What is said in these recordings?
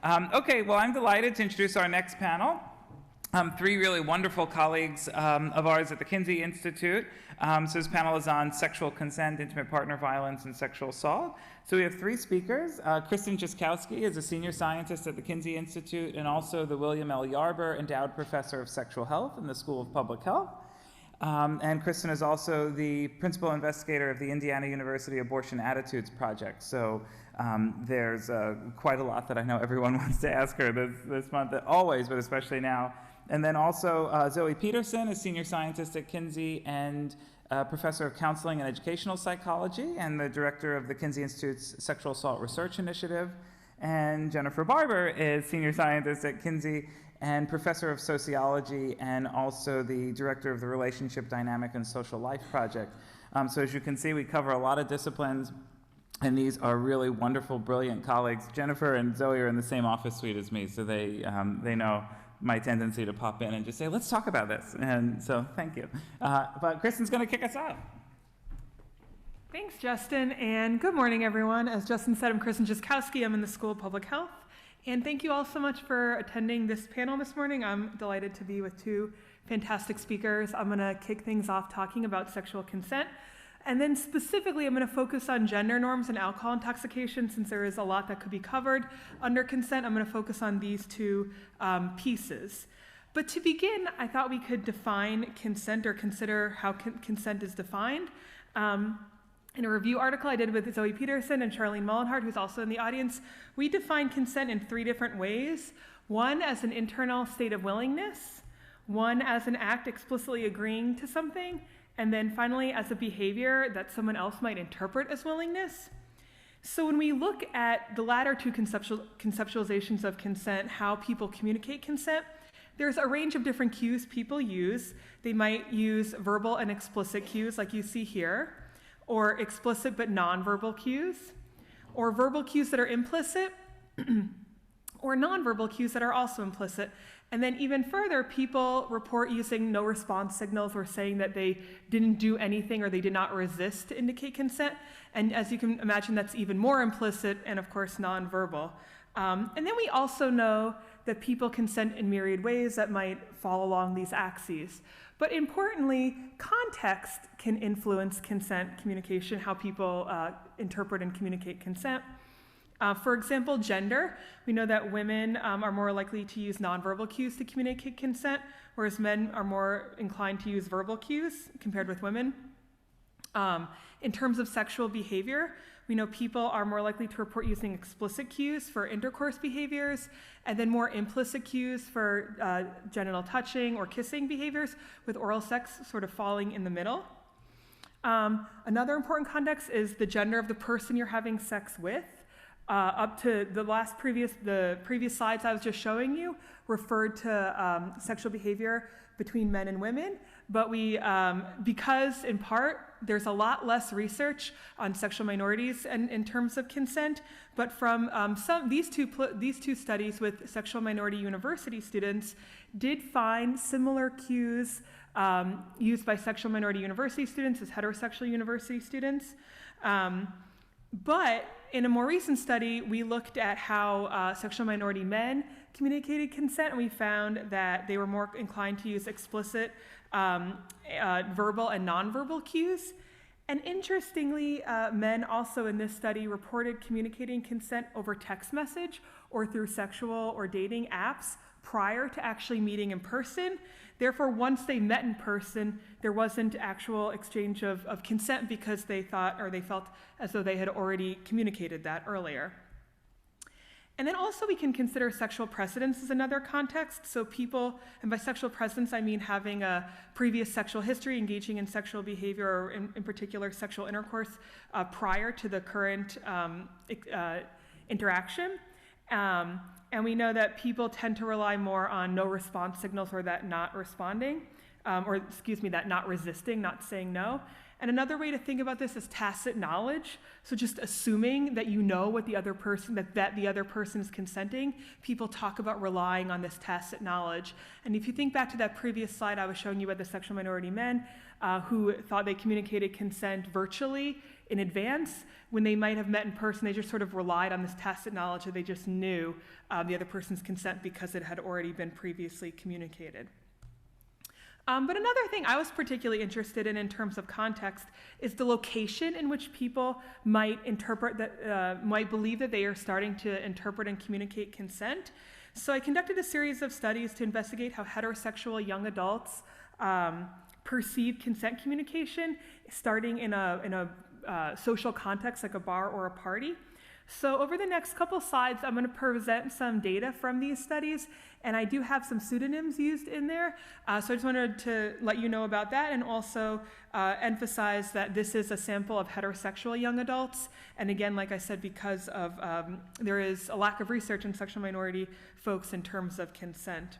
Okay, well, I'm delighted to introduce our next panel. Three really wonderful colleagues of ours at the Kinsey Institute. So this panel is on sexual consent, intimate partner violence, and sexual assault. So we have three speakers. Kristen Jozkowski is a senior scientist at the Kinsey Institute and also the William L. Yarber Endowed Professor of Sexual Health in the School of Public Health. And Kristen is also the principal investigator of the Indiana University Abortion Attitudes Project. So there's quite a lot that I know everyone wants to ask her this month, always, but especially now. And then also Zoe Peterson is senior scientist at Kinsey and professor of counseling and educational psychology and the director of the Kinsey Institute's Sexual Assault Research Initiative. And Jennifer Barber is senior scientist at Kinsey and professor of sociology and also the director of the Relationship Dynamic and Social Life Project. So as you can see, we cover a lot of disciplines, and these are really wonderful, brilliant colleagues. Jennifer and Zoe are in the same office suite as me, so they know my tendency to pop in and just say, let's talk about this. And so thank you. But Kristen's going to kick us off. Thanks, Justin, and good morning, everyone. As Justin said, I'm Kristen Jozkowski. I'm in the School of Public Health. And thank you all so much for attending this panel this morning. I'm delighted to be with two fantastic speakers. I'm going to kick things off talking about sexual consent. And then specifically, I'm going to focus on gender norms and alcohol intoxication, since there is a lot that could be covered under consent. I'm going to focus on these two pieces. But to begin, I thought we could define consent or consider how consent is defined. In a review article I did with Zoe Peterson and Charlene Mullenhart, who's also in the audience, we define consent in three different ways. One as an internal state of willingness, one as an act explicitly agreeing to something, and then finally as a behavior that someone else might interpret as willingness. So when we look at the latter two conceptualizations of consent, how people communicate consent, there's a range of different cues people use. They might use verbal and explicit cues like you see here, or explicit but nonverbal cues, or verbal cues that are implicit, or nonverbal cues that are also implicit. And then even further, people report using no response signals or saying that they didn't do anything or they did not resist to indicate consent. And as you can imagine, that's even more implicit and of course nonverbal. And then we also know that people consent in myriad ways that might fall along these axes. But importantly, context can influence consent communication, how people interpret and communicate consent. For example, gender. We know that women are more likely to use nonverbal cues to communicate consent, whereas men are more inclined to use verbal cues compared with women. In terms of sexual behavior, we know people are more likely to report using explicit cues for intercourse behaviors, and then more implicit cues for genital touching or kissing behaviors, with oral sex sort of falling in the middle. Another important context is the gender of the person you're having sex with. Up to the previous slides I was just showing you referred to sexual behavior between men and women, but because in part there's a lot less research on sexual minorities and in terms of consent, but from these two studies with sexual minority university students did find similar cues used by sexual minority university students as heterosexual university students. But in a more recent study, we looked at how sexual minority men communicated consent, and we found that they were more inclined to use explicit verbal and nonverbal cues. And interestingly, men also in this study reported communicating consent over text message or through sexual or dating apps prior to actually meeting in person. Therefore, once they met in person, there wasn't actual exchange of consent because they thought or they felt as though they had already communicated that earlier. And then also we can consider sexual precedence as another context. So people, and by sexual precedence I mean having a previous sexual history, engaging in sexual behavior, or in particular sexual intercourse prior to the current interaction. And we know that people tend to rely more on no response signals or that not responding, that not resisting, not saying no. And another way to think about this is tacit knowledge. So just assuming that you know what the other person, that the other person is consenting, people talk about relying on this tacit knowledge. And if you think back to that previous slide I was showing you about the sexual minority men who thought they communicated consent virtually, in advance. When they might have met in person, they just sort of relied on this tacit knowledge that they just knew the other person's consent because it had already been previously communicated. But another thing I was particularly interested in terms of context is the location in which people might interpret that, might believe that they are starting to interpret and communicate consent. So I conducted a series of studies to investigate how heterosexual young adults perceive consent communication, starting in a social context like a bar or a party. So over the next couple slides, I'm going to present some data from these studies, and I do have some pseudonyms used in there. So I just wanted to let you know about that, and also emphasize that this is a sample of heterosexual young adults. And again, like I said, because of there is a lack of research in sexual minority folks in terms of consent.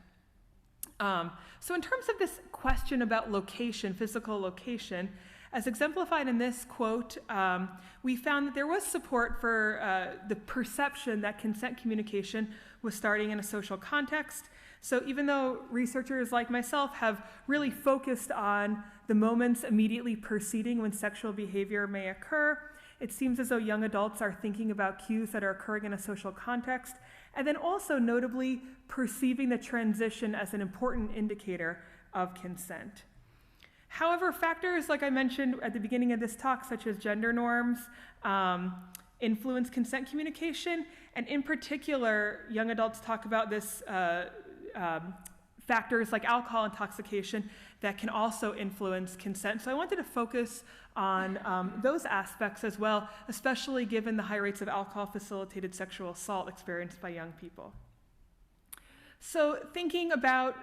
So in terms of this question about location, physical location, as exemplified in this quote, we found that there was support for the perception that consent communication was starting in a social context. So even though researchers like myself have really focused on the moments immediately preceding when sexual behavior may occur, it seems as though young adults are thinking about cues that are occurring in a social context, and then also notably perceiving the transition as an important indicator of consent. However, factors like I mentioned at the beginning of this talk, such as gender norms, influence consent communication, and in particular, young adults talk about this factors like alcohol intoxication that can also influence consent. So I wanted to focus on those aspects as well, especially given the high rates of alcohol-facilitated sexual assault experienced by young people. So thinking about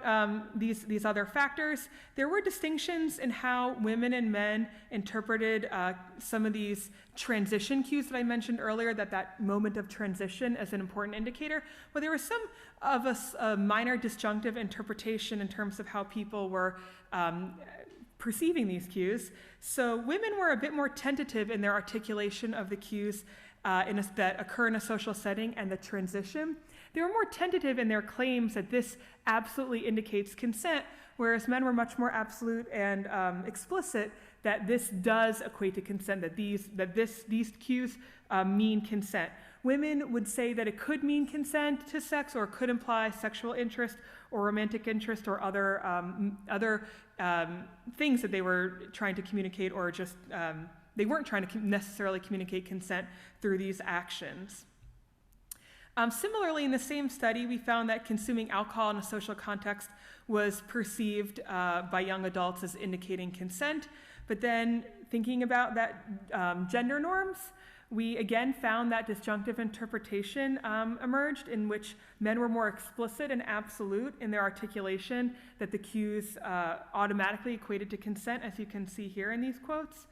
these other factors, there were distinctions in how women and men interpreted some of these transition cues that I mentioned earlier, that moment of transition as an important indicator. But there was some of a minor disjunctive interpretation in terms of how people were perceiving these cues. So women were a bit more tentative in their articulation of the cues that occur in a social setting and the transition. They were more tentative in their claims that this absolutely indicates consent, whereas men were much more absolute and explicit that this does equate to consent, that these cues mean consent. Women would say that it could mean consent to sex, or it could imply sexual interest or romantic interest or other things that they were trying to communicate, or just they weren't trying to necessarily communicate consent through these actions. Similarly, in the same study, we found that consuming alcohol in a social context was perceived by young adults as indicating consent. But then thinking about that gender norms, we again found that disjunctive interpretation emerged, in which men were more explicit and absolute in their articulation that the cues automatically equated to consent, as you can see here in these quotes.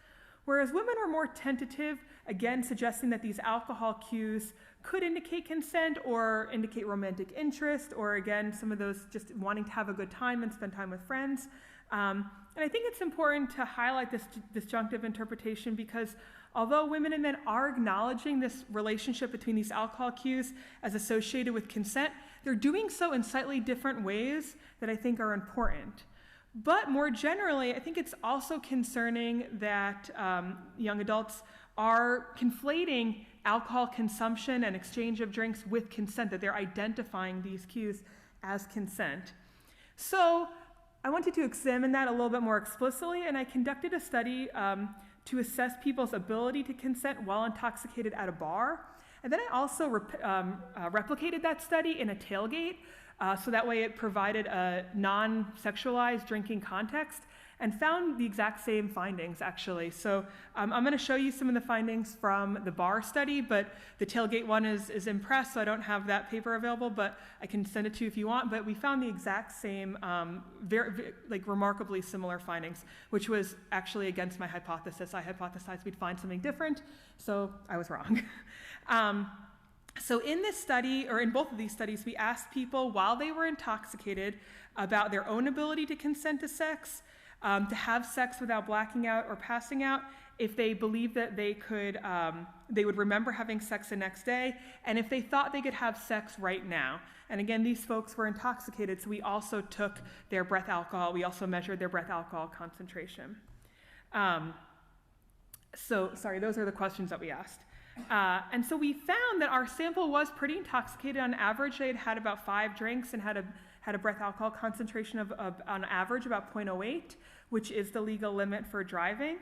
Whereas women were more tentative, again suggesting that these alcohol cues could indicate consent or indicate romantic interest, or again, some of those just wanting to have a good time and spend time with friends. And I think it's important to highlight this disjunctive interpretation because although women and men are acknowledging this relationship between these alcohol cues as associated with consent, they're doing so in slightly different ways that I think are important. But more generally, I think it's also concerning that young adults are conflating alcohol consumption and exchange of drinks with consent, that they're identifying these cues as consent. So I wanted to examine that a little bit more explicitly, and I conducted a study to assess people's ability to consent while intoxicated at a bar. And then I also replicated that study in a tailgate, so that way it provided a non-sexualized drinking context, and found the exact same findings, actually. So I'm going to show you some of the findings from the bar study, but the tailgate one is in press, so I don't have that paper available, but I can send it to you if you want. But we found the exact same, very remarkably similar findings, which was actually against my hypothesis. I hypothesized we'd find something different, so I was wrong. So in this study, or in both of these studies, we asked people while they were intoxicated about their own ability to consent to sex, to have sex without blacking out or passing out, if they believed that they would remember having sex the next day, and if they thought they could have sex right now. And again, these folks were intoxicated, so we also took their breath alcohol. We also measured their breath alcohol concentration. So, sorry, those are the questions that we asked. And so we found that our sample was pretty intoxicated. On average, they had had about 5 drinks and had a breath alcohol concentration of on average about 0.08, which is the legal limit for driving.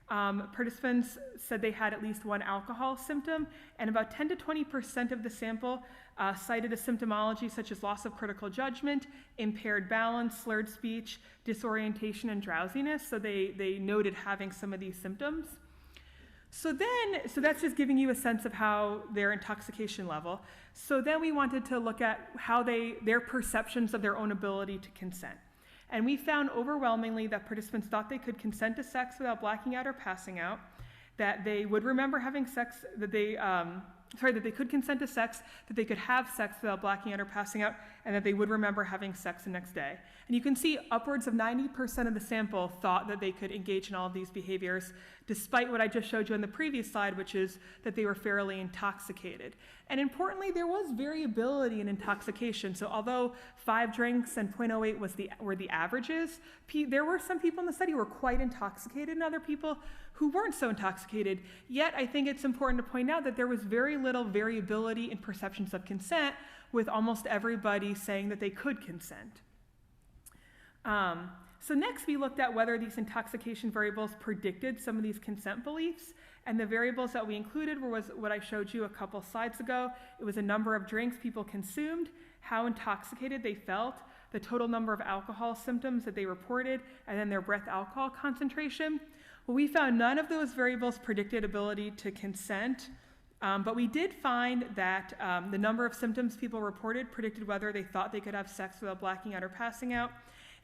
Participants said they had at least one alcohol symptom, and about 10 to 20% of the sample cited a symptomology such as loss of critical judgment, impaired balance, slurred speech, disorientation, and drowsiness. So they noted having some of these symptoms. So that's just giving you a sense of how their intoxication level. So then we wanted to look at how their perceptions of their own ability to consent. And we found overwhelmingly that participants thought they could consent to sex without blacking out or passing out, that they would remember having sex, that they could consent to sex, that they could have sex without blacking out or passing out, and that they would remember having sex the next day. And you can see upwards of 90% of the sample thought that they could engage in all of these behaviors, despite what I just showed you on the previous slide, which is that they were fairly intoxicated. And importantly, there was variability in intoxication. So although 5 drinks and 0.08 were the averages, there were some people in the study who were quite intoxicated and other people who weren't so intoxicated. Yet I think it's important to point out that there was very little variability in perceptions of consent, with almost everybody saying that they could consent. So next we looked at whether these intoxication variables predicted some of these consent beliefs, and the variables that we included was what I showed you a couple slides ago. It was a number of drinks people consumed, how intoxicated they felt, the total number of alcohol symptoms that they reported, and then their breath alcohol concentration. Well, we found none of those variables predicted ability to consent, but we did find that the number of symptoms people reported predicted whether they thought they could have sex without blacking out or passing out,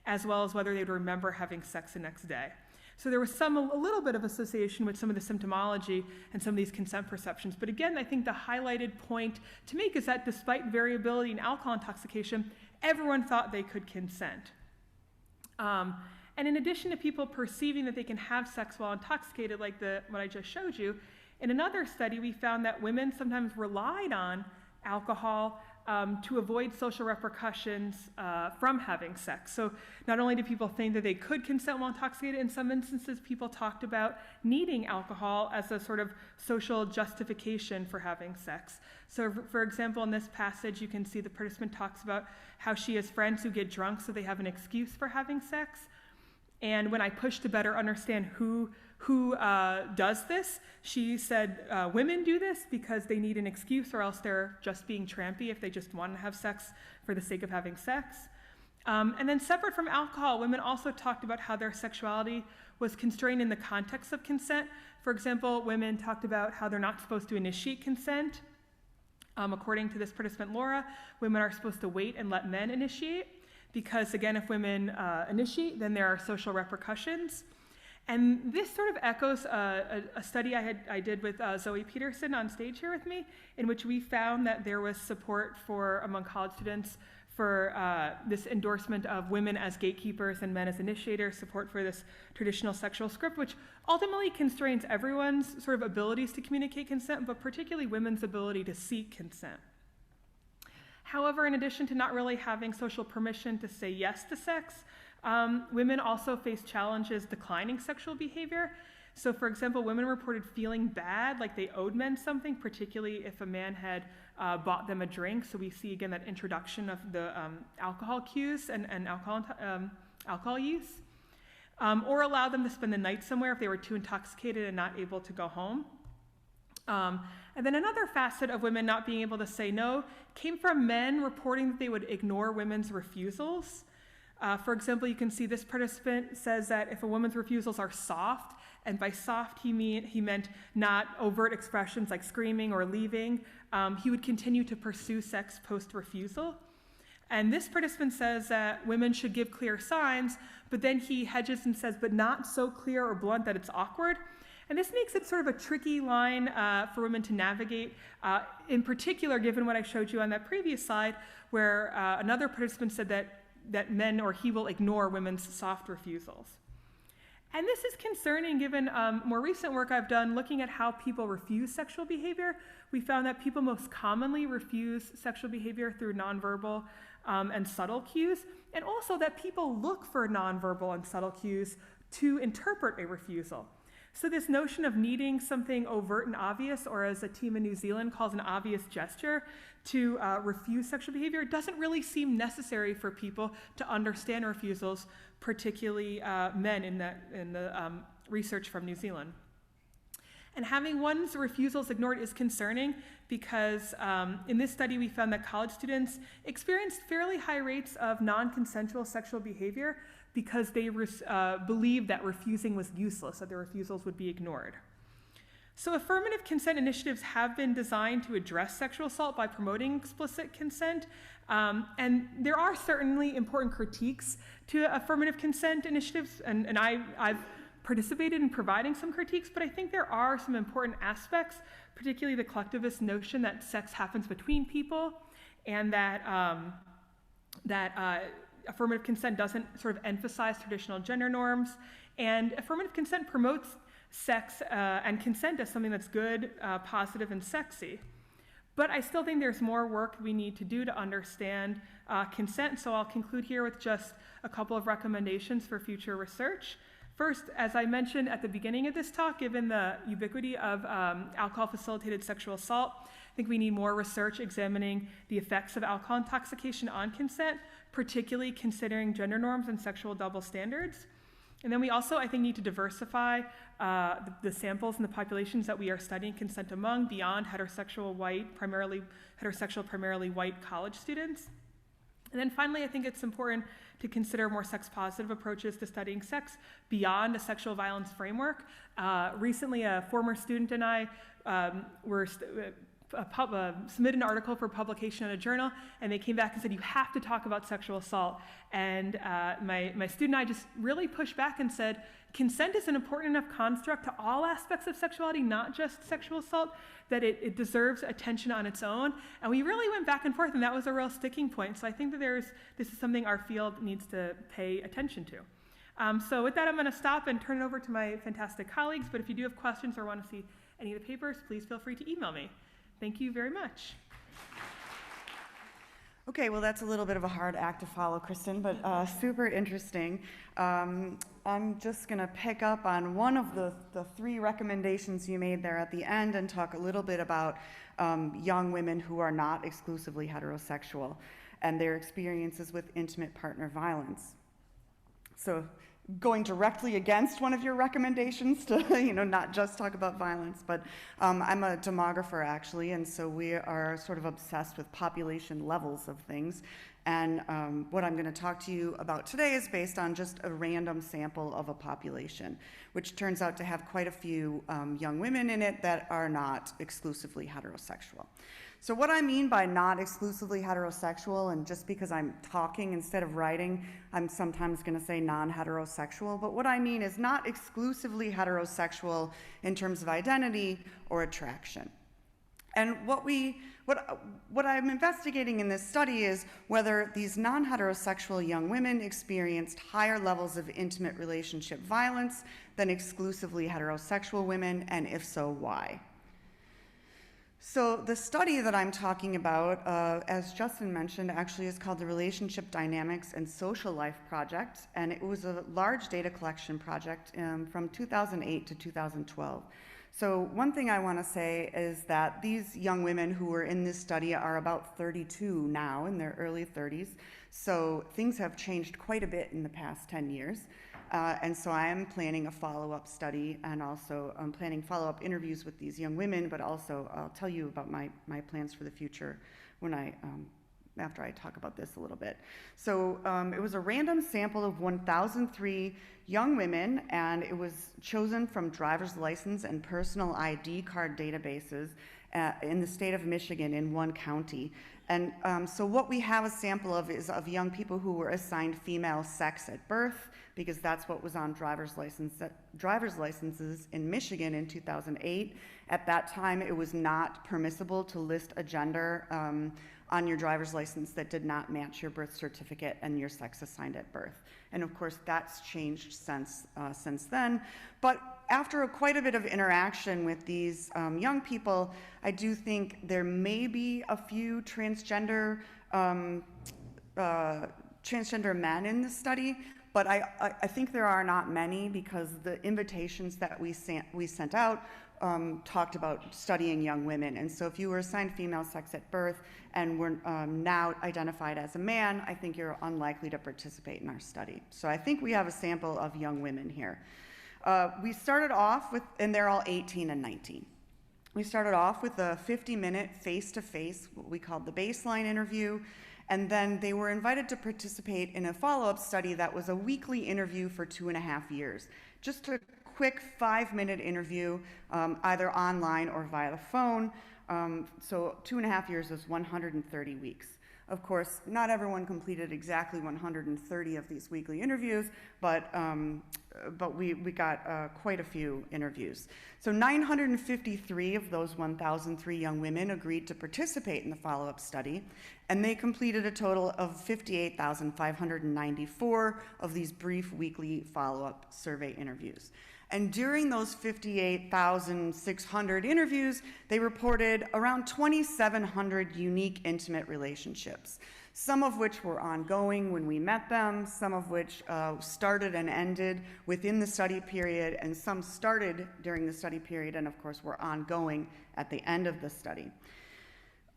as well as whether they'd remember having sex the next day. So there was a little bit of association with some of the symptomology and some of these consent perceptions. But again, I think the highlighted point to make is that despite variability in alcohol intoxication, everyone thought they could consent. And in addition to people perceiving that they can have sex while intoxicated, like what I just showed you, in another study we found that women sometimes relied on alcohol to avoid social repercussions from having sex. So not only did people think that they could consent while intoxicated, in some instances people talked about needing alcohol as a sort of social justification for having sex. So for example, in this passage, you can see the participant talks about how she has friends who get drunk so they have an excuse for having sex. And when I pushed to better understand who does this, she said women do this because they need an excuse, or else they're just being trampy if they just want to have sex for the sake of having sex. And then separate from alcohol, women also talked about how their sexuality was constrained in the context of consent. For example, women talked about how they're not supposed to initiate consent. According to this participant, Laura, women are supposed to wait and let men initiate, because again, if women initiate, then there are social repercussions. And this sort of echoes a study I did with Zoe Peterson on stage here with me, in which we found that there was support among college students for this endorsement of women as gatekeepers and men as initiators, support for this traditional sexual script, which ultimately constrains everyone's sort of abilities to communicate consent, but particularly women's ability to seek consent. However, in addition to not really having social permission to say yes to sex, women also face challenges declining sexual behavior. So for example, women reported feeling bad, like they owed men something, particularly if a man had bought them a drink. So we see again that introduction of the alcohol cues and alcohol use, or allow them to spend the night somewhere if they were too intoxicated and not able to go home. And then another facet of women not being able to say no came from men reporting that they would ignore women's refusals. For example, you can see this participant says that if a woman's refusals are soft, and by soft he meant not overt expressions like screaming or leaving, he would continue to pursue sex post-refusal. And this participant says that women should give clear signs, but then he hedges and says, but not so clear or blunt that it's awkward. And this makes it sort of a tricky line for women to navigate, in particular, given what I showed you on that previous slide, where another participant said that men or he will ignore women's soft refusals. And this is concerning given more recent work I've done looking at how people refuse sexual behavior. We found that people most commonly refuse sexual behavior through nonverbal and subtle cues, and also that people look for nonverbal and subtle cues to interpret a refusal. So this notion of needing something overt and obvious, or as a team in New Zealand calls an obvious gesture, to refuse sexual behavior doesn't really seem necessary for people to understand refusals, particularly men in the research from New Zealand. And having one's refusals ignored is concerning because in this study we found that college students experienced fairly high rates of non-consensual sexual behavior because they believed that refusing was useless, that their refusals would be ignored. So affirmative consent initiatives have been designed to address sexual assault by promoting explicit consent, and there are certainly important critiques to affirmative consent initiatives, and I've participated in providing some critiques, but I think there are some important aspects, particularly the collectivist notion that sex happens between people, and that affirmative consent doesn't sort of emphasize traditional gender norms, and affirmative consent promotes sex and consent as something that's good, positive, and sexy. But I still think there's more work we need to do to understand consent, so I'll conclude here with just a couple of recommendations for future research. First, as I mentioned at the beginning of this talk, given the ubiquity of alcohol-facilitated sexual assault, I think we need more research examining the effects of alcohol intoxication on consent, particularly considering gender norms and sexual double standards. And then we also, I think, need to diversify the samples and the populations that we are studying consent among beyond heterosexual, primarily white college students. And then finally, I think it's important to consider more sex-positive approaches to studying sex beyond a sexual violence framework. Recently, a former student and I submitted an article for publication in a journal, and they came back and said, you have to talk about sexual assault. And my student and I just really pushed back and said, consent is an important enough construct to all aspects of sexuality, not just sexual assault, that it deserves attention on its own. And we really went back and forth, and that was a real sticking point. So I think that this is something our field needs to pay attention to. So with that, I'm going to stop and turn it over to my fantastic colleagues. But if you do have questions or want to see any of the papers, please feel free to email me. Thank you very much. Okay, well, that's a little bit of a hard act to follow, Kristen, but super interesting. I'm just going to pick up on one of the three recommendations you made there at the end and talk a little bit about young women who are not exclusively heterosexual and their experiences with intimate partner violence. So going directly against one of your recommendations to, not just talk about violence, but I'm a demographer actually, and so we are sort of obsessed with population levels of things. And what I'm going to talk to you about today is based on just a random sample of a population, which turns out to have quite a few young women in it that are not exclusively heterosexual. So what I mean by not exclusively heterosexual, and just because I'm talking instead of writing, I'm sometimes going to say non-heterosexual, but what I mean is not exclusively heterosexual in terms of identity or attraction. And what I'm investigating in this study is whether these non-heterosexual young women experienced higher levels of intimate relationship violence than exclusively heterosexual women, and if so, why? So the study that I'm talking about, as Justin mentioned, actually is called the Relationship Dynamics and Social Life Project, and it was a large data collection project from 2008 to 2012. So one thing I want to say is that these young women who were in this study are about 32 now, in their early 30s, so things have changed quite a bit in the past 10 years. And so I am planning a follow-up study, and also I'm planning follow-up interviews with these young women, but also I'll tell you about my plans for the future when after I talk about this a little bit. So it was a random sample of 1,003 young women, and it was chosen from driver's license and personal ID card databases in the state of Michigan in one county. And so what we have a sample of is of young people who were assigned female sex at birth, because that's what was on driver's licenses in Michigan in 2008. At that time, it was not permissible to list a gender on your driver's license that did not match your birth certificate and your sex assigned at birth. And of course, that's changed since then. But after quite a bit of interaction with these young people, I do think there may be a few transgender men in the study, but I think there are not many, because the invitations that we sent out talked about studying young women. And so if you were assigned female sex at birth and were now identified as a man, I think you're unlikely to participate in our study. So I think we have a sample of young women here. We started off with, and they're all 18 and 19. We started off with a 50-minute face-to-face, what we called the baseline interview, and then they were invited to participate in a follow-up study that was a weekly interview for 2.5 years. Just a quick 5-minute interview, either online or via the phone. So 2.5 years is 130 weeks. Of course, not everyone completed exactly 130 of these weekly interviews, but we got quite a few interviews. So 953 of those 1,003 young women agreed to participate in the follow-up study, and they completed a total of 58,594 of these brief weekly follow-up survey interviews. And during those 58,600 interviews, they reported around 2,700 unique intimate relationships, some of which were ongoing when we met them, some of which started and ended within the study period, and some started during the study period and, of course, were ongoing at the end of the study.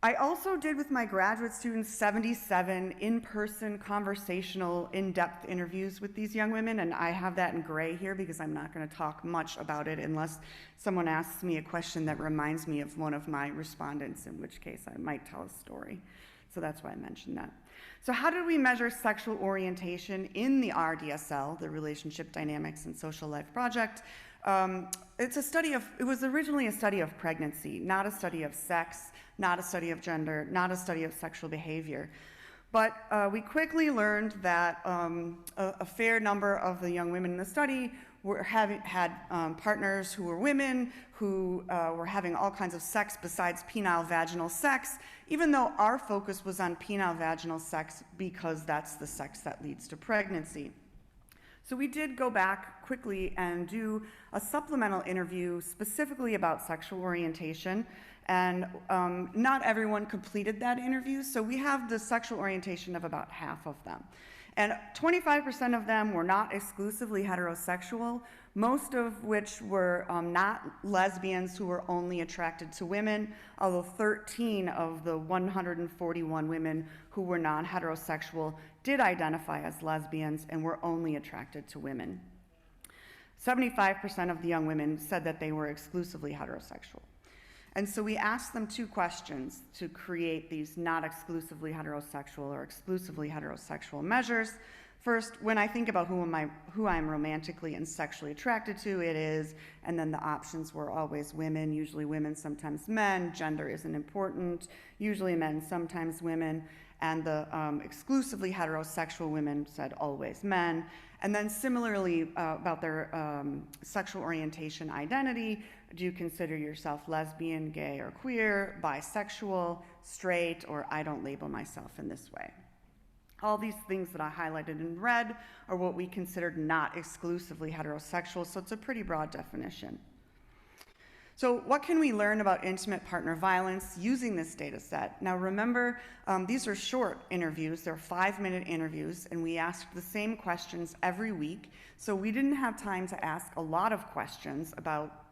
I also did with my graduate students 77 in-person conversational in-depth interviews with these young women, and I have that in gray here because I'm not going to talk much about it unless someone asks me a question that reminds me of one of my respondents, in which case I might tell a story. So that's why I mentioned that. So how did we measure sexual orientation in the RDSL, the Relationship Dynamics and Social Life Project? It was originally a study of pregnancy, not a study of sex, not a study of gender, not a study of sexual behavior. But we quickly learned that a fair number of the young women in the study had partners who were women, who were having all kinds of sex besides penile vaginal sex, even though our focus was on penile vaginal sex because that's the sex that leads to pregnancy. So we did go back quickly and do a supplemental interview specifically about sexual orientation, and not everyone completed that interview, so we have the sexual orientation of about half of them. And 25% of them were not exclusively heterosexual, most of which were not lesbians who were only attracted to women, although 13 of the 141 women who were non-heterosexual did identify as lesbians and were only attracted to women. 75% of the young women said that they were exclusively heterosexual. And so we asked them 2 questions to create these not exclusively heterosexual or exclusively heterosexual measures. First, when I think about who I'm romantically and sexually attracted to, it is, and then the options were always women, usually women, sometimes men. Gender isn't important, usually men, sometimes women. And the exclusively heterosexual women said always men. And then similarly about their sexual orientation identity, do you consider yourself lesbian, gay, or queer, bisexual, straight, or I don't label myself in this way? All these things that I highlighted in red are what we considered not exclusively heterosexual, so it's a pretty broad definition. So what can we learn about intimate partner violence using this data set? Now remember, these are short interviews, they're 5-minute interviews, and we asked the same questions every week, so we didn't have time to ask a lot of questions about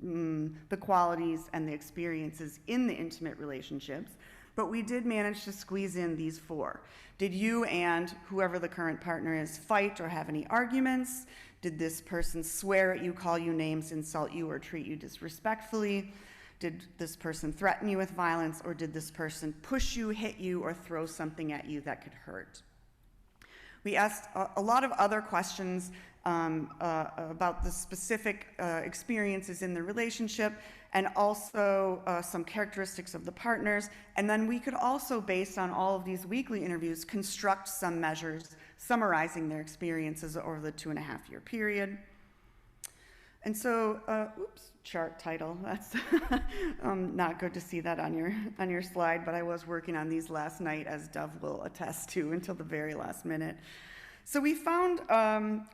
the qualities and the experiences in the intimate relationships, but we did manage to squeeze in these 4. Did you and whoever the current partner is fight or have any arguments? Did this person swear at you, call you names, insult you, or treat you disrespectfully? Did this person threaten you with violence, or did this person push you, hit you, or throw something at you that could hurt? We asked a lot of other questions about the specific experiences in the relationship, and also some characteristics of the partners. And then we could also, based on all of these weekly interviews, construct some measures summarizing their experiences over the 2.5-year period. And so, chart title, that's not good to see that on your slide, but I was working on these last night, as Dove will attest to, until the very last minute. So we found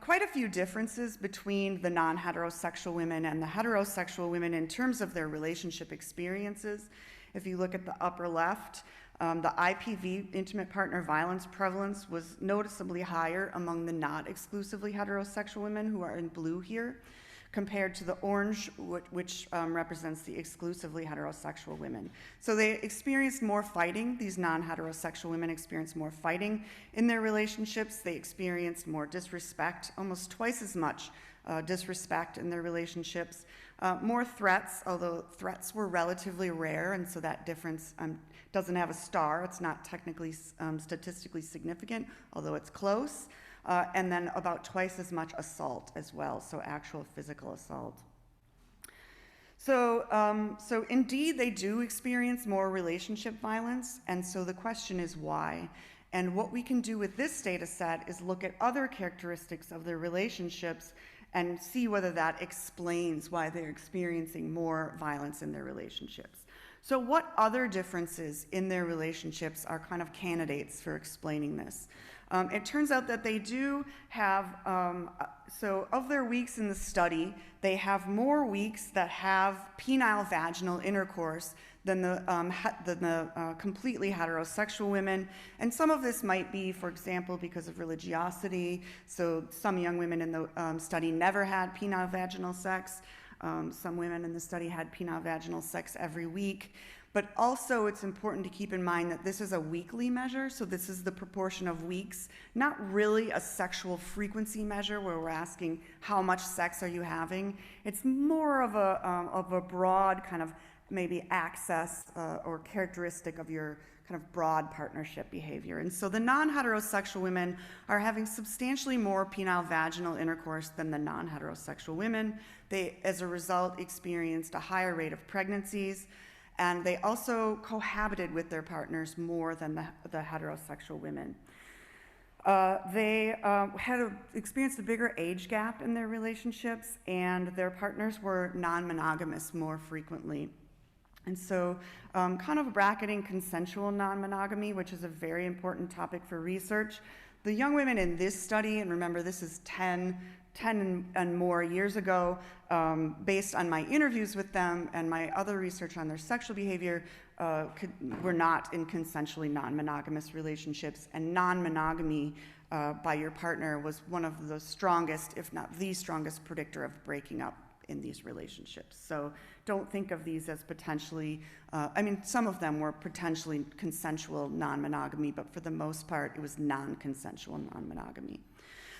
quite a few differences between the non-heterosexual women and the heterosexual women in terms of their relationship experiences. If you look at the upper left, the IPV, intimate partner violence prevalence, was noticeably higher among the not exclusively heterosexual women, who are in blue here, compared to the orange, which represents the exclusively heterosexual women. So they experienced more fighting. These non-heterosexual women experienced more fighting in their relationships. They experienced more disrespect, almost twice as much disrespect in their relationships. More threats, although threats were relatively rare, and so that difference doesn't have a star. It's not technically statistically significant, although it's close. And then about twice as much assault as well, so actual physical assault. So indeed, they do experience more relationship violence, and so the question is why? And what we can do with this data set is look at other characteristics of their relationships and see whether that explains why they're experiencing more violence in their relationships. So what other differences in their relationships are kind of candidates for explaining this? It turns out that they do have, so of their weeks in the study, they have more weeks that have penile vaginal intercourse than the completely heterosexual women. And some of this might be, for example, because of religiosity. So some young women in the study never had penile vaginal sex. Some women in the study had penile vaginal sex every week. But also it's important to keep in mind that this is a weekly measure, so this is the proportion of weeks, not really a sexual frequency measure where we're asking how much sex are you having. It's more of a broad kind of maybe access or characteristic of your kind of broad partnership behavior. And so the non-heterosexual women are having substantially more penile vaginal intercourse than the non-heterosexual women. They, as a result, experienced a higher rate of pregnancies, and they also cohabited with their partners more than the heterosexual women. They experienced a bigger age gap in their relationships, and their partners were non-monogamous more frequently. And so kind of bracketing consensual non-monogamy, which is a very important topic for research. The young women in this study, and remember this is 10 and more years ago, based on my interviews with them and my other research on their sexual behavior, were not in consensually non-monogamous relationships, and non-monogamy by your partner was one of the strongest, if not the strongest, predictor of breaking up in these relationships. So don't think of these as potentially, I mean, some of them were potentially consensual non-monogamy, but for the most part, it was non-consensual non-monogamy.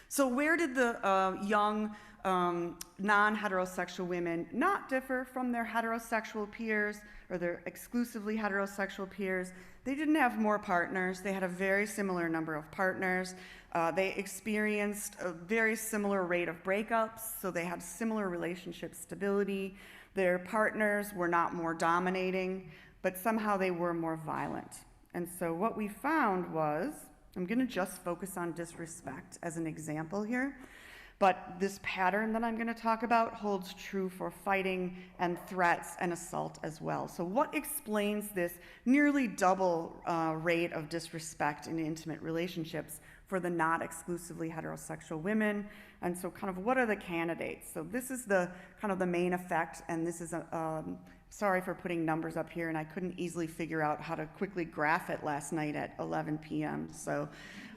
So where did the young non-heterosexual women not differ from their heterosexual peers or their exclusively heterosexual peers? They didn't have more partners. They had a very similar number of partners. They experienced a very similar rate of breakups, so they had similar relationship stability. Their partners were not more dominating, but somehow they were more violent. And so what we found was, I'm going to just focus on disrespect as an example here, but this pattern that I'm going to talk about holds true for fighting and threats and assault as well. So what explains this nearly double rate of disrespect in intimate relationships for the not exclusively heterosexual women? And so kind of what are the candidates? So this is the kind of the main effect, and this is sorry for putting numbers up here, and I couldn't easily figure out how to quickly graph it last night at 11 p.m. So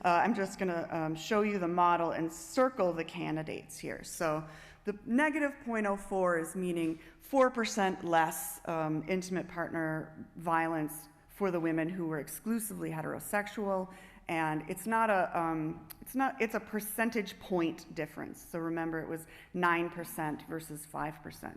I'm just going to show you the model and circle the candidates here. So the negative 0.04 is meaning 4% less intimate partner violence for the women who were exclusively heterosexual, and it's a percentage point difference. So remember, it was 9% versus 5%.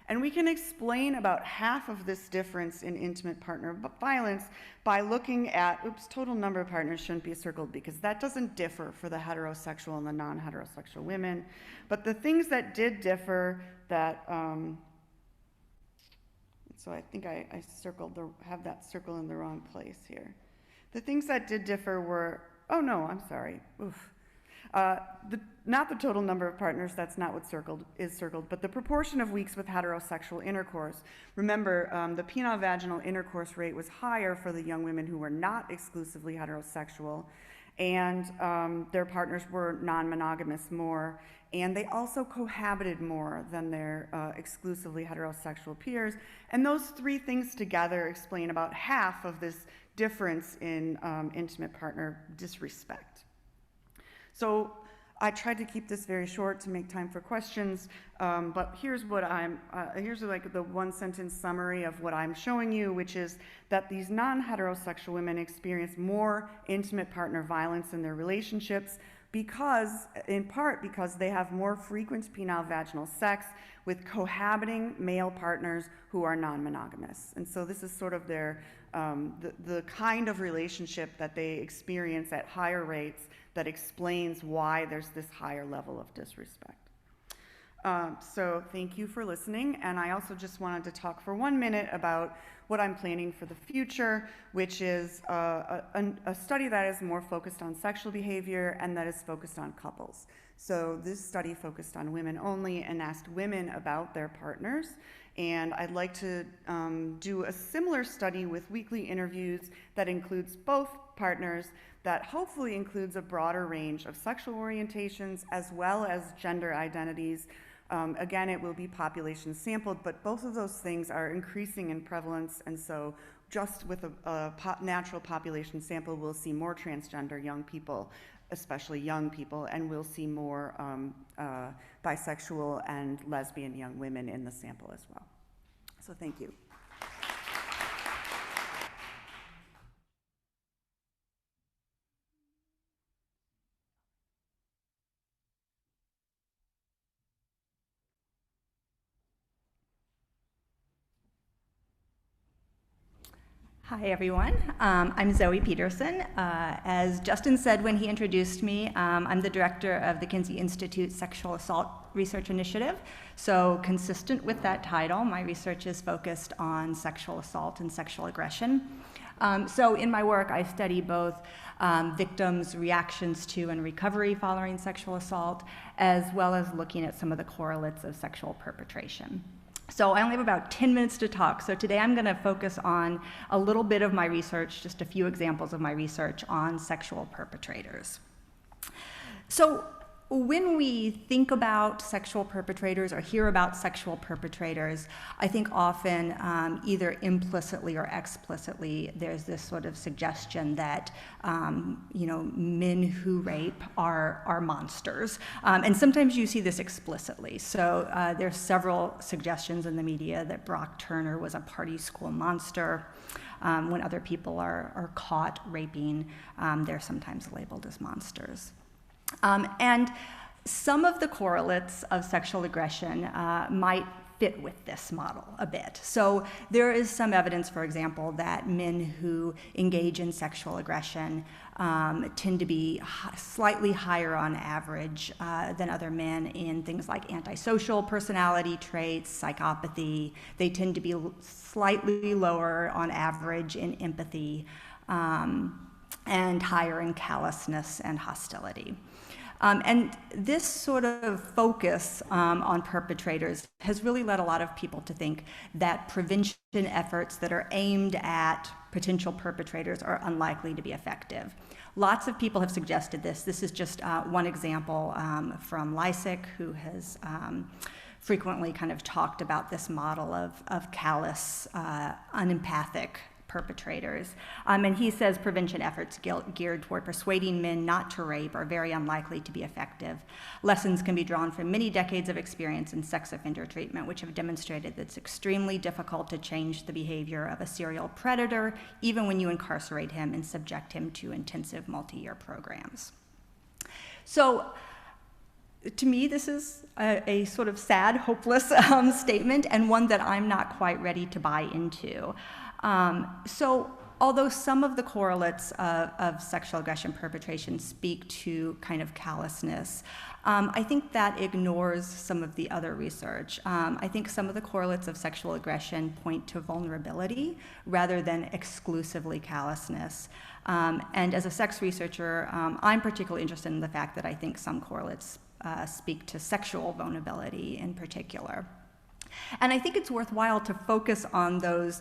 And we can explain about half of this difference in intimate partner violence by looking at, total number of partners shouldn't be circled because that doesn't differ for the heterosexual and the non-heterosexual women. But the things that did differ that, so I think I have that circle in the wrong place here. The things that did differ were, oh no, I'm sorry, oof. Not the total number of partners, that's not what is circled, but the proportion of weeks with heterosexual intercourse. Remember, the penile vaginal intercourse rate was higher for the young women who were not exclusively heterosexual, and their partners were non-monogamous more, and they also cohabited more than their exclusively heterosexual peers. And those three things together explain about half of this difference in intimate partner disrespect. So I tried to keep this very short to make time for questions, but here's what here's like the one-sentence summary of what I'm showing you, which is that these non-heterosexual women experience more intimate partner violence in their relationships in part because they have more frequent penile vaginal sex with cohabiting male partners who are non-monogamous. And so this is sort of their, the kind of relationship that they experience at higher rates that explains why there's this higher level of disrespect. So thank you for listening, and I also just wanted to talk for 1 minute about what I'm planning for the future, which is a study that is more focused on sexual behavior and that is focused on couples. So this study focused on women only and asked women about their partners, and I'd like to do a similar study with weekly interviews that includes both partners, that hopefully includes a broader range of sexual orientations as well as gender identities. Again, it will be population sampled, but both of those things are increasing in prevalence, and so just with a natural population sample, we'll see more transgender young people, especially young people, and we'll see more bisexual and lesbian young women in the sample as well. So thank you. Hi, everyone. I'm Zoe Peterson. As Justin said when he introduced me, I'm the director of the Kinsey Institute Sexual Assault Research Initiative. So consistent with that title, my research is focused on sexual assault and sexual aggression. So in my work, I study both victims' reactions to and recovery following sexual assault, as well as looking at some of the correlates of sexual perpetration. So I only have about 10 minutes to talk, so today I'm going to focus on a little bit of my research, just a few examples of my research on sexual perpetrators. So when we think about sexual perpetrators or hear about sexual perpetrators, I think often either implicitly or explicitly there's this sort of suggestion that men who rape are monsters, and sometimes you see this explicitly. So there's several suggestions in the media that Brock Turner was a party school monster. When other people are caught raping, they're sometimes labeled as monsters. And some of the correlates of sexual aggression might fit with this model a bit. So there is some evidence, for example, that men who engage in sexual aggression tend to be slightly higher on average than other men in things like antisocial personality traits, psychopathy. They tend to be slightly lower on average in empathy, and higher in callousness and hostility. And this sort of focus on perpetrators has really led a lot of people to think that prevention efforts that are aimed at potential perpetrators are unlikely to be effective. Lots of people have suggested this. This is just one example from Lysick, who has frequently kind of talked about this model of callous, unempathic perpetrators. And he says prevention efforts geared toward persuading men not to rape are very unlikely to be effective. Lessons can be drawn from many decades of experience in sex offender treatment, which have demonstrated that it's extremely difficult to change the behavior of a serial predator, even when you incarcerate him and subject him to intensive multi-year programs. So, to me, this is a sort of sad, hopeless statement, and one that I'm not quite ready to buy into. So although some of the correlates of sexual aggression perpetration speak to kind of callousness, I think that ignores some of the other research. I think some of the correlates of sexual aggression point to vulnerability rather than exclusively callousness. And as a sex researcher, I'm particularly interested in the fact that I think some correlates speak to sexual vulnerability in particular. And I think it's worthwhile to focus on those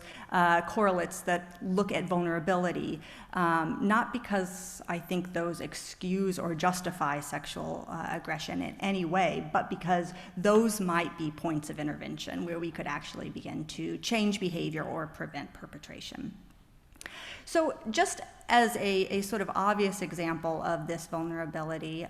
correlates that look at vulnerability, not because I think those excuse or justify sexual aggression in any way, but because those might be points of intervention where we could actually begin to change behavior or prevent perpetration. So just as a sort of obvious example of this vulnerability,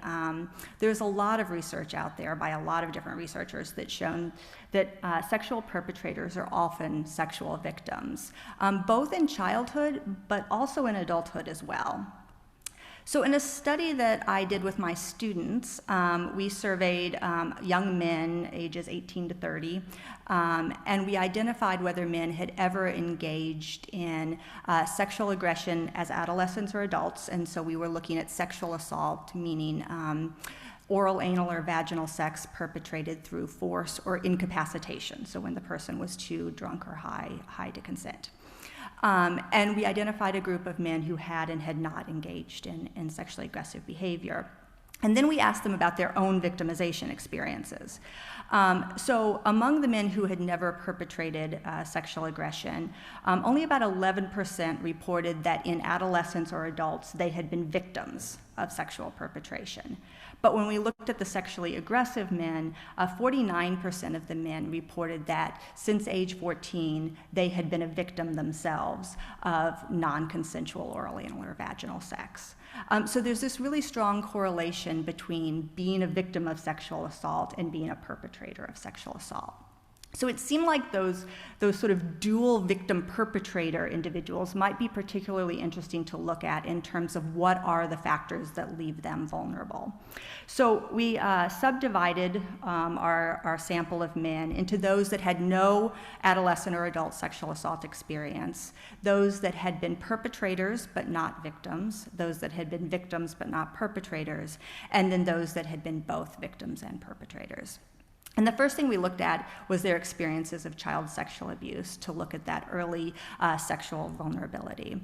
there's a lot of research out there by a lot of different researchers that's shown that sexual perpetrators are often sexual victims, both in childhood but also in adulthood as well. So in a study that I did with my students, we surveyed young men ages 18 to 30, and we identified whether men had ever engaged in sexual aggression as adolescents or adults. And so we were looking at sexual assault, meaning oral, anal, or vaginal sex perpetrated through force or incapacitation, so when the person was too drunk or high to consent. And we identified a group of men who had and had not engaged in sexually aggressive behavior. And then we asked them about their own victimization experiences. So among the men who had never perpetrated sexual aggression, only about 11% reported that in adolescents or adults they had been victims of sexual perpetration. But when we looked at the sexually aggressive men, 49% of the men reported that since age 14, they had been a victim themselves of non-consensual oral, anal, or vaginal sex. So there's this really strong correlation between being a victim of sexual assault and being a perpetrator of sexual assault. So it seemed like those sort of dual victim perpetrator individuals might be particularly interesting to look at in terms of what are the factors that leave them vulnerable. So we subdivided our sample of men into those that had no adolescent or adult sexual assault experience, those that had been perpetrators but not victims, those that had been victims but not perpetrators, and then those that had been both victims and perpetrators. And the first thing we looked at was their experiences of child sexual abuse to look at that early sexual vulnerability.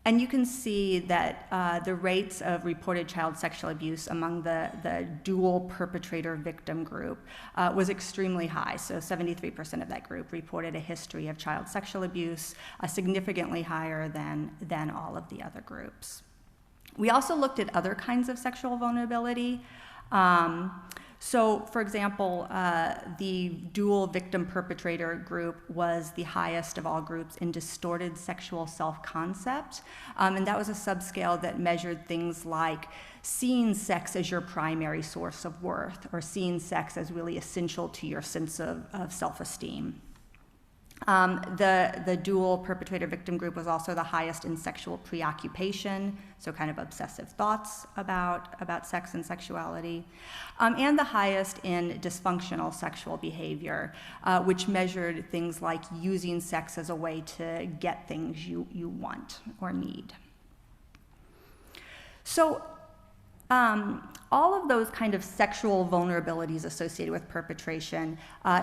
And you can see that the rates of reported child sexual abuse among the dual perpetrator victim group was extremely high. So 73% of that group reported a history of child sexual abuse, significantly higher than all of the other groups. We also looked at other kinds of sexual vulnerability. So, for example, the dual victim perpetrator group was the highest of all groups in distorted sexual self-concept, and that was a subscale that measured things like seeing sex as your primary source of worth, or seeing sex as really essential to your sense of self-esteem. The dual perpetrator victim group was also the highest in sexual preoccupation, so kind of obsessive thoughts about sex and sexuality, and the highest in dysfunctional sexual behavior, which measured things like using sex as a way to get things you want or need. So all of those kind of sexual vulnerabilities associated with perpetration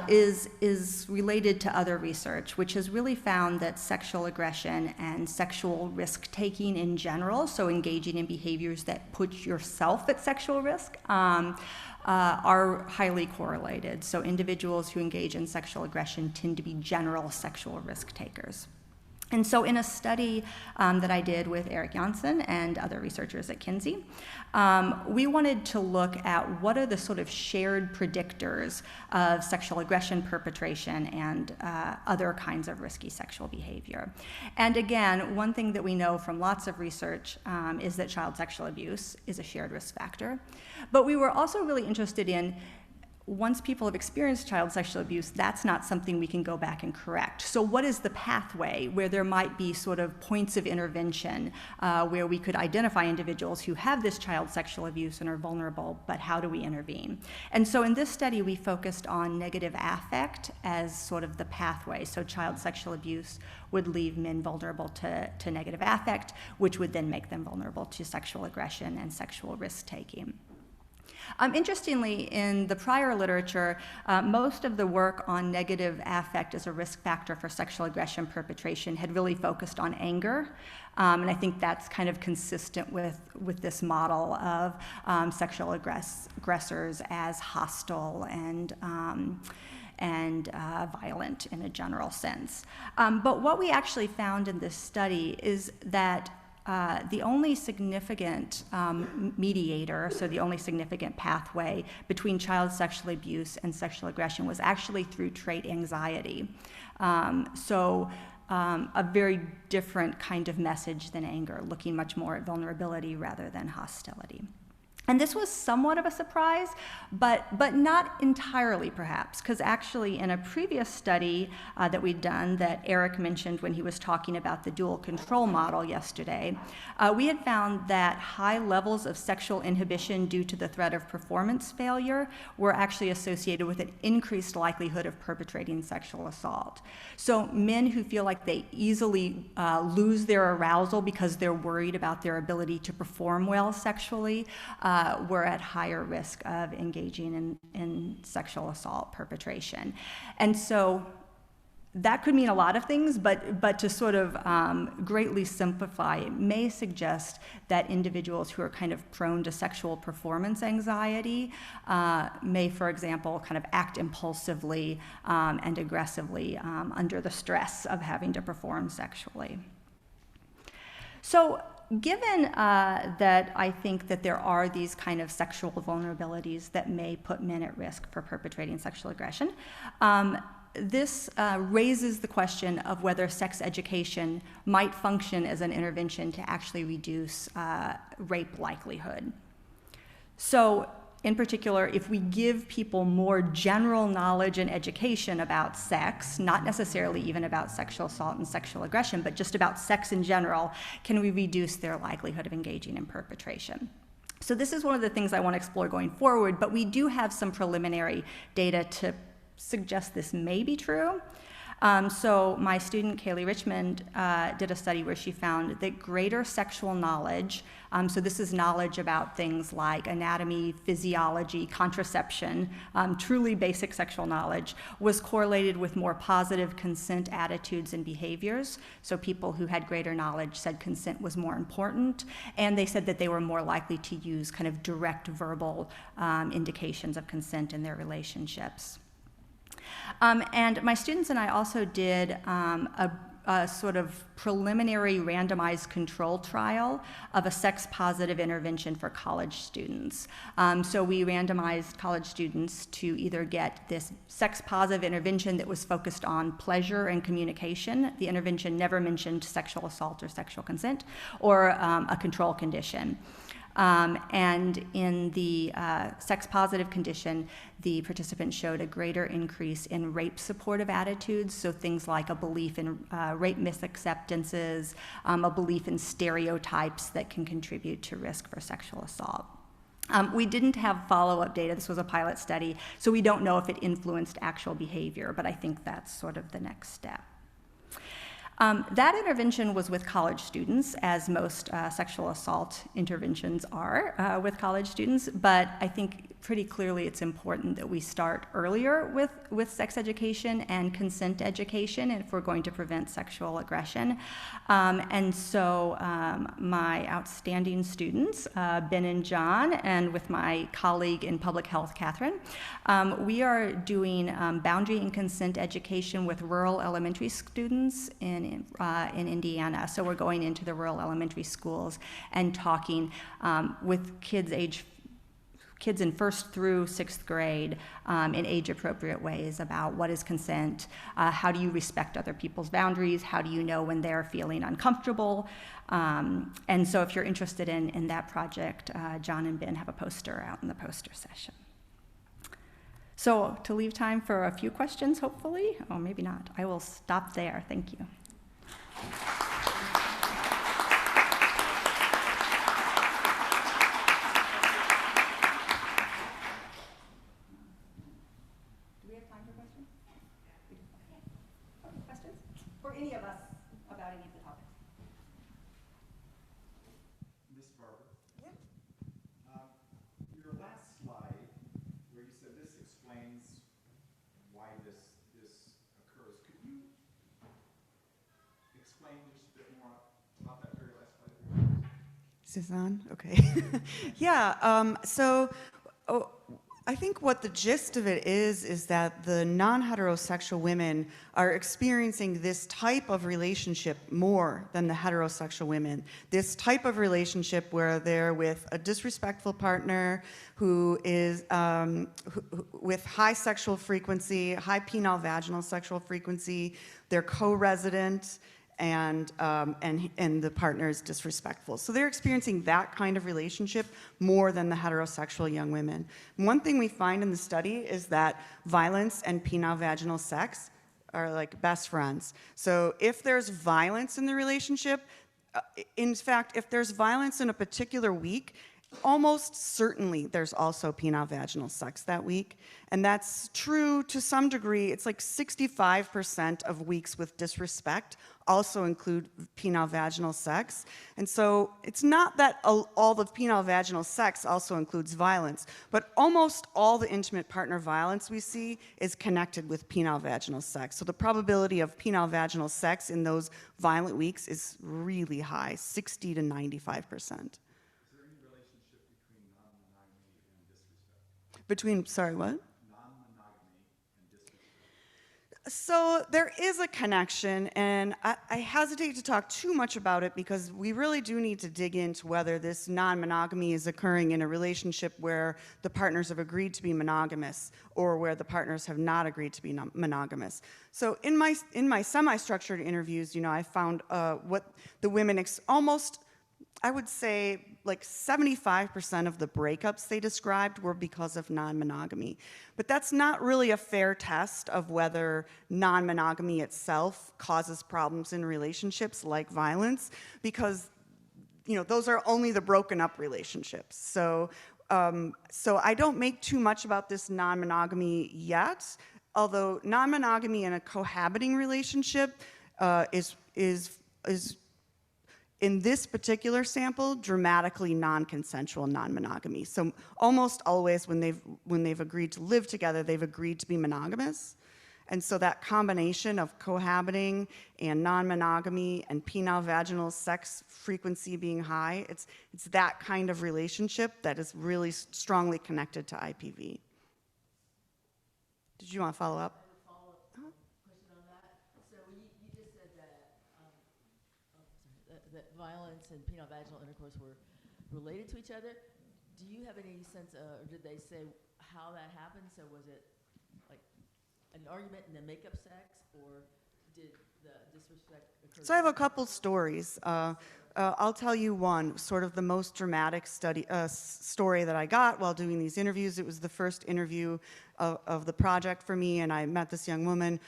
is related to other research, which has really found that sexual aggression and sexual risk-taking in general, so engaging in behaviors that put yourself at sexual risk, are highly correlated. So individuals who engage in sexual aggression tend to be general sexual risk takers. And so in a study that I did with Eric Janssen and other researchers at Kinsey, we wanted to look at what are the sort of shared predictors of sexual aggression perpetration and other kinds of risky sexual behavior. And again, one thing that we know from lots of research is that child sexual abuse is a shared risk factor. But we were also really interested in, once people have experienced child sexual abuse, that's not something we can go back and correct. So what is the pathway where there might be sort of points of intervention where we could identify individuals who have this child sexual abuse and are vulnerable, but how do we intervene? And so in this study, we focused on negative affect as sort of the pathway. So child sexual abuse would leave men vulnerable to negative affect, which would then make them vulnerable to sexual aggression and sexual risk-taking. Interestingly, in the prior literature, most of the work on negative affect as a risk factor for sexual aggression perpetration had really focused on anger. And I think that's kind of consistent with this model of sexual aggressors as hostile and violent in a general sense. But what we actually found in this study is that the only significant mediator, so the only significant pathway between child sexual abuse and sexual aggression was actually through trait anxiety. A very different kind of message than anger, looking much more at vulnerability rather than hostility. And this was somewhat of a surprise, but not entirely perhaps, because actually in a previous study that we'd done that Eric mentioned when he was talking about the dual control model yesterday, we had found that high levels of sexual inhibition due to the threat of performance failure were actually associated with an increased likelihood of perpetrating sexual assault. So men who feel like they easily lose their arousal because they're worried about their ability to perform well sexually were at higher risk of engaging in sexual assault perpetration. And so that could mean a lot of things, but to sort of greatly simplify, it may suggest that individuals who are kind of prone to sexual performance anxiety may, for example, kind of act impulsively and aggressively under the stress of having to perform sexually. So, given that I think that there are these kind of sexual vulnerabilities that may put men at risk for perpetrating sexual aggression, this raises the question of whether sex education might function as an intervention to actually reduce rape likelihood. So, in particular, if we give people more general knowledge and education about sex, not necessarily even about sexual assault and sexual aggression, but just about sex in general, can we reduce their likelihood of engaging in perpetration? So this is one of the things I want to explore going forward, but we do have some preliminary data to suggest this may be true. So my student, Kaylee Richmond, did a study where she found that greater sexual knowledge, so this is knowledge about things like anatomy, physiology, contraception, truly basic sexual knowledge, was correlated with more positive consent attitudes and behaviors. So people who had greater knowledge said consent was more important, and they said that they were more likely to use kind of direct verbal indications of consent in their relationships. And my students and I also did a sort of preliminary randomized control trial of a sex-positive intervention for college students. So we randomized college students to either get this sex-positive intervention that was focused on pleasure and communication. The intervention never mentioned sexual assault or sexual consent, or a control condition. And in the sex-positive condition, the participants showed a greater increase in rape-supportive attitudes, so things like a belief in rape misacceptances, a belief in stereotypes that can contribute to risk for sexual assault. We didn't have follow-up data. This was a pilot study, so we don't know if it influenced actual behavior, but I think that's sort of the next step. That intervention was with college students, as most sexual assault interventions are with college students, but I think pretty clearly it's important that we start earlier with sex education and consent education if we're going to prevent sexual aggression. And so my outstanding students, Ben and John, and with my colleague in public health, Catherine, we are doing boundary and consent education with rural elementary students in Indiana. So we're going into the rural elementary schools and talking with kids in 1st through 6th grade in age-appropriate ways about what is consent, how do you respect other people's boundaries, how do you know when they're feeling uncomfortable. And so if you're interested in that project, John and Ben have a poster out in the poster session. So to leave time for a few questions, hopefully, or maybe not, I will stop there. Thank you. For any of us about any of the topics. Miss Barber? Yep. Your last slide, where you said this explains why this occurs, could you explain just a bit more about that very last slide? Is this on? Okay. Yeah, I think what the gist of it is that the non-heterosexual women are experiencing this type of relationship more than the heterosexual women. This type of relationship where they're with a disrespectful partner who is with high sexual frequency, high penile vaginal sexual frequency, they're co-resident, and the partner is disrespectful. So they're experiencing that kind of relationship more than the heterosexual young women. One thing we find in the study is that violence and penile vaginal sex are like best friends. So if there's violence in the relationship, in fact, if there's violence in a particular week, almost certainly there's also penile vaginal sex that week. And that's true to some degree. It's like 65% of weeks with disrespect also include penile vaginal sex. And so it's not that all the penile vaginal sex also includes violence, but almost all the intimate partner violence we see is connected with penile vaginal sex. So the probability of penile vaginal sex in those violent weeks is really high, 60 to 95%. Between, sorry, what? Non-monogamy and disrespect. So there is a connection, and I hesitate to talk too much about it because we really do need to dig into whether this non-monogamy is occurring in a relationship where the partners have agreed to be monogamous or where the partners have not agreed to be monogamous. So in my semi-structured interviews, I found what the women almost, I would say, like 75% of the breakups they described were because of non-monogamy. But that's not really a fair test of whether non-monogamy itself causes problems in relationships like violence, because those are only the broken up relationships. So I don't make too much about this non-monogamy yet, although non-monogamy in a cohabiting relationship is in this particular sample, dramatically non-consensual non-monogamy. So almost always when they've agreed to live together, they've agreed to be monogamous. And so that combination of cohabiting and non-monogamy and penile vaginal sex frequency being high, it's that kind of relationship that is really strongly connected to IPV. Did you want to follow up? That violence and penile vaginal intercourse were related to each other. Do you have any sense, or did they say how that happened? So was it like an argument and then make-up sex, or did the disrespect occur? So I have a couple stories. I'll tell you one, sort of the most dramatic story that I got while doing these interviews. It was the first interview of the project for me, and I met this young woman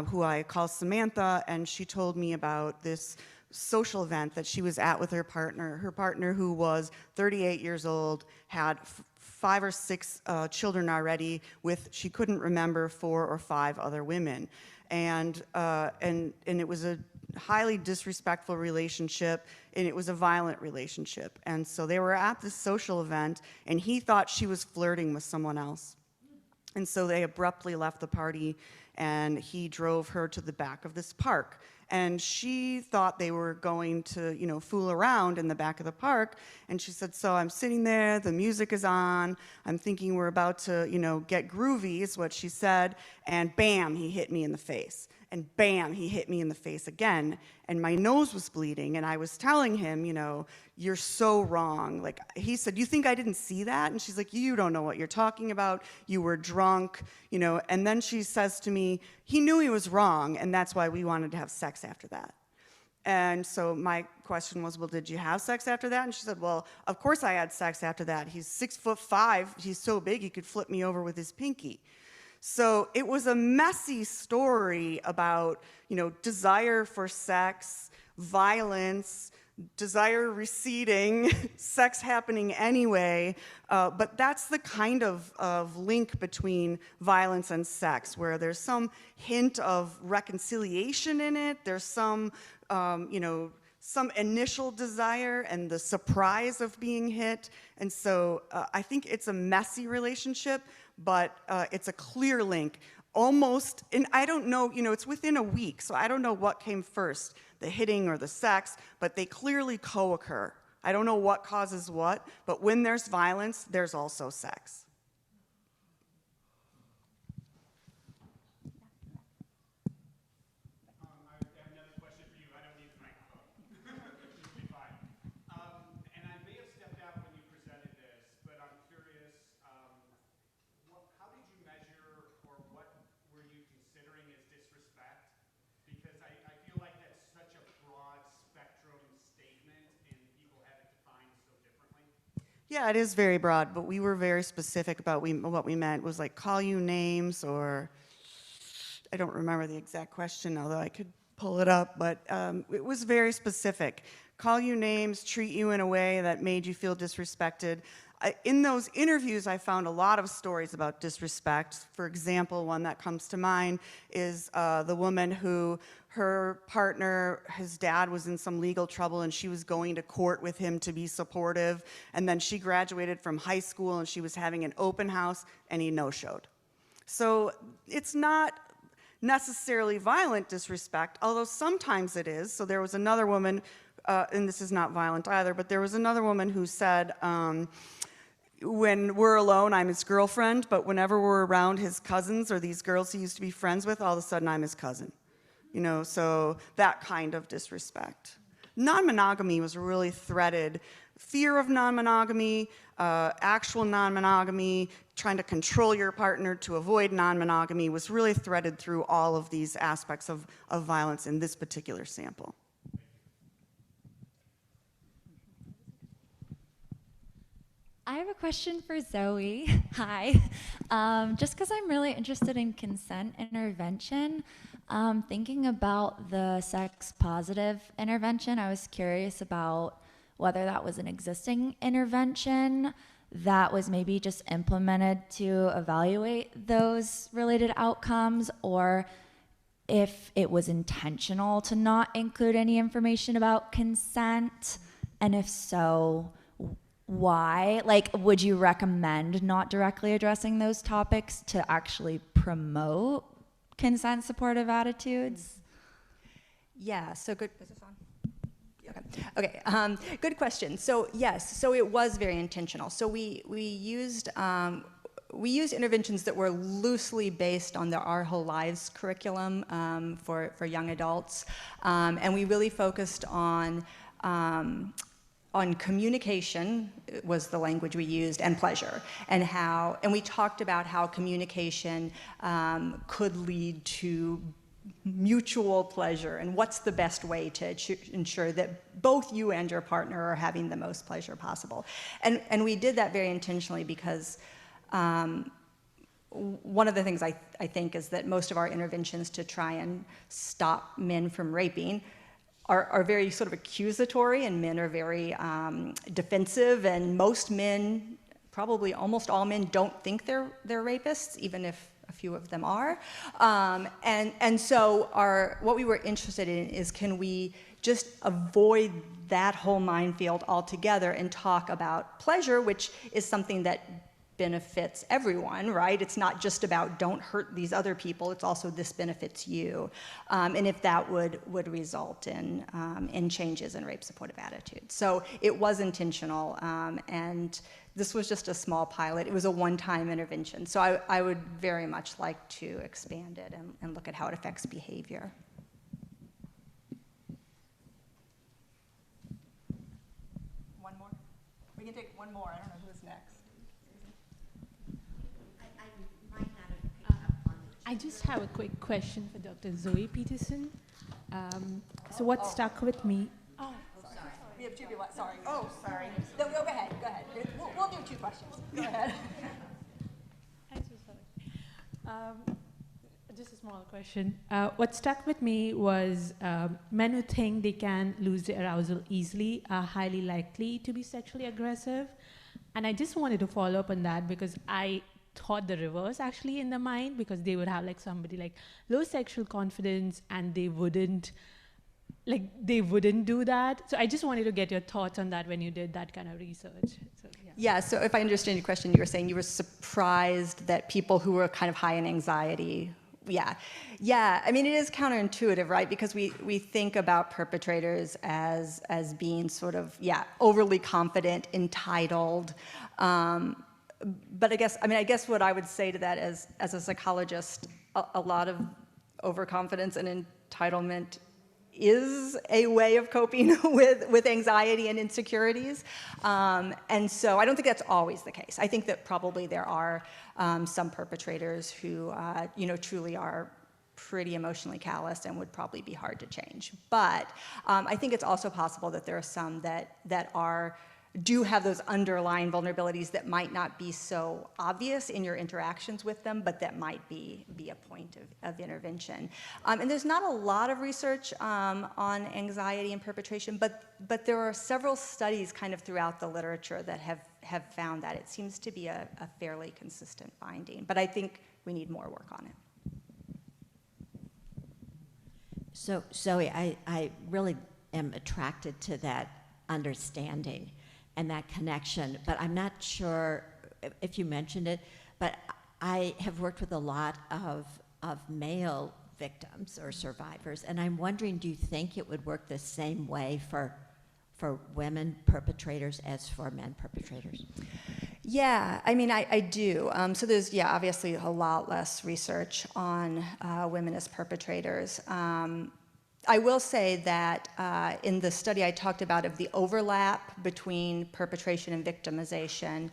who I call Samantha, and she told me about this social event that she was at with her partner who was 38 years old, had 5 or 6 children already with, she couldn't remember, 4 or 5 other women. And it was a highly disrespectful relationship, and it was a violent relationship. And so they were at this social event, and he thought she was flirting with someone else. And so they abruptly left the party, and he drove her to the back of this park. And she thought they were going to, fool around in the back of the park. And she said, so I'm sitting there, the music is on, I'm thinking we're about to, get groovy, is what she said. And bam, he hit me in the face. And bam, he hit me in the face again. And my nose was bleeding. And I was telling him, you're so wrong. Like, he said, you think I didn't see that? And she's like, you don't know what you're talking about. You were drunk, And then she says to me, he knew he was wrong, and that's why we wanted to have sex after that. And so my question was, well, did you have sex after that? And she said, well, of course I had sex after that. He's 6'5". He's so big he could flip me over with his pinky. So it was a messy story about, desire for sex, violence, desire receding, sex happening anyway. But that's the kind of link between violence and sex, where there's some hint of reconciliation in it. There's some, some initial desire and the surprise of being hit. And so I think it's a messy relationship, but it's a clear link. Almost, and I don't know, it's within a week, so I don't know what came first, the hitting or the sex, but they clearly co-occur. I don't know what causes what, but when there's violence, there's also sex. Yeah, it is very broad, but we were very specific about what we meant was like call you names, or I don't remember the exact question, although I could pull it up, but it was very specific. Call you names, treat you in a way that made you feel disrespected. In those interviews, I found a lot of stories about disrespect. For example, one that comes to mind is the woman who, her partner, his dad was in some legal trouble and she was going to court with him to be supportive. And then she graduated from high school and she was having an open house and he no-showed. So it's not necessarily violent disrespect, although sometimes it is. So there was another woman, and this is not violent either, but there was another woman who said, when we're alone, I'm his girlfriend, but whenever we're around his cousins or these girls he used to be friends with, all of a sudden I'm his cousin. You know, so that kind of disrespect. Non-monogamy was really threaded. Fear of non-monogamy, actual non-monogamy, trying to control your partner to avoid non-monogamy was really threaded through all of these aspects of violence in this particular sample. I have a question for Zoe. Hi. Just because I'm really interested in consent intervention, thinking about the sex-positive intervention, I was curious about whether that was an existing intervention that was maybe just implemented to evaluate those related outcomes, or if it was intentional to not include any information about consent, and if so, why? Like, would you recommend not directly addressing those topics to actually promote consent supportive attitudes? Yeah, so good. Is this on? Okay, good question. So yes, so it was very intentional. So we used interventions that were loosely based on the Our Whole Lives curriculum for young adults, and we really focused on communication was the language we used, and pleasure, and we talked about how communication could lead to mutual pleasure, and what's the best way to ensure that both you and your partner are having the most pleasure possible. And we did that very intentionally because one of the things I think is that most of our interventions to try and stop men from raping are very sort of accusatory, and men are very defensive, and most men, probably almost all men, don't think they're rapists, even if a few of them are. And so what we were interested in is, can we just avoid that whole minefield altogether and talk about pleasure, which is something that benefits everyone, right? It's not just about don't hurt these other people, it's also this benefits you. And if that would result in changes in rape supportive attitudes. So it was intentional, and this was just a small pilot. It was a one-time intervention. So I would very much like to expand it and look at how it affects behavior. One more? We can take one more. I don't know who's next. I just have a quick question for Dr. Zoe Peterson. So what stuck with me? Oh, sorry. We have two people. Sorry. Oh, sorry. No, go ahead. Go ahead. We'll do two questions. Go ahead. I'm so sorry. Just a small question. What stuck with me was men who think they can lose their arousal easily are highly likely to be sexually aggressive. And I just wanted to follow up on that, because I thought the reverse actually in the mind, because they would have like somebody like low sexual confidence and they wouldn't do that. So I just wanted to get your thoughts on that when you did that kind of research. So, yeah, so if I understand your question, you were saying you were surprised that people who were kind of high in anxiety. Yeah. I mean, it is counterintuitive, right? Because we think about perpetrators as being sort of, overly confident, entitled. But I guess what I would say to that as a psychologist, a lot of overconfidence and entitlement is a way of coping with anxiety and insecurities. And so I don't think that's always the case. I think that probably there are some perpetrators who, truly are pretty emotionally callous and would probably be hard to change. But I think it's also possible that there are some that are do have those underlying vulnerabilities that might not be so obvious in your interactions with them, but that might be a point of intervention. And there's not a lot of research on anxiety and perpetration, but there are several studies kind of throughout the literature that have found that. It seems to be a fairly consistent finding, but I think we need more work on it. So, Zoe, I really am attracted to that understanding and that connection, but I'm not sure if you mentioned it, but I have worked with a lot of male victims or survivors, and I'm wondering, do you think it would work the same way for women perpetrators as for men perpetrators? Yeah, I mean, I do. So there's, obviously a lot less research on women as perpetrators. I will say that in the study I talked about of the overlap between perpetration and victimization,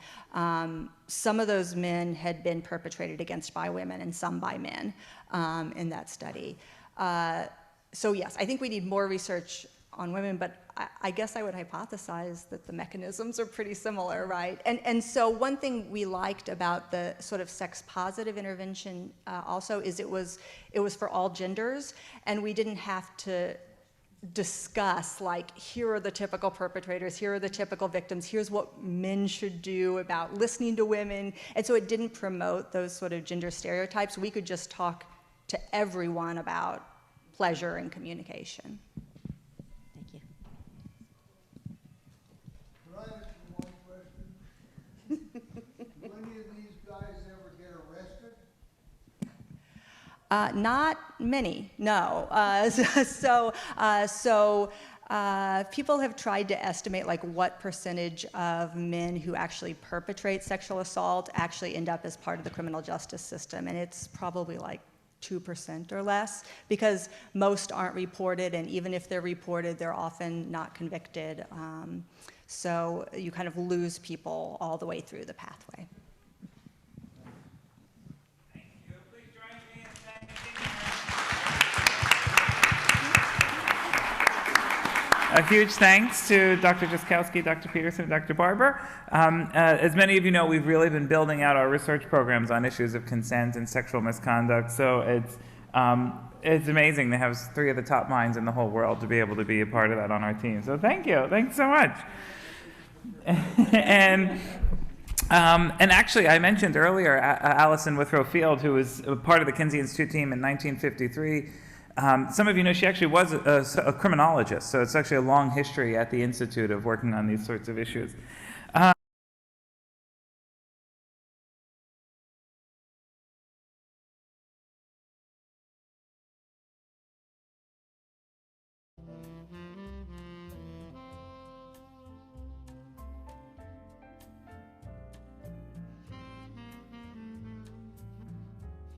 some of those men had been perpetrated against by women and some by men in that study. So yes, I think we need more research on women, but I guess I would hypothesize that the mechanisms are pretty similar, right? And so one thing we liked about the sort of sex-positive intervention also is it was for all genders, and we didn't have to discuss, like, here are the typical perpetrators, here are the typical victims, here's what men should do about listening to women. And so it didn't promote those sort of gender stereotypes. We could just talk to everyone about pleasure and communication. Not many, no. People have tried to estimate like what percentage of men who actually perpetrate sexual assault actually end up as part of the criminal justice system, and it's probably like 2% or less, because most aren't reported, and even if they're reported, they're often not convicted. So you kind of lose people all the way through the pathway. A huge thanks to Dr. Jozkowski, Dr. Peterson, and Dr. Barber. As many of you know, we've really been building out our research programs on issues of consent and sexual misconduct. So it's amazing to have three of the top minds in the whole world to be able to be a part of that on our team. So thank you. Thanks so much. And actually, I mentioned earlier Alison Withrow Field, who was a part of the Kinsey Institute team in 1953. Some of you know she actually was a criminologist, so it's actually a long history at the Institute of working on these sorts of issues.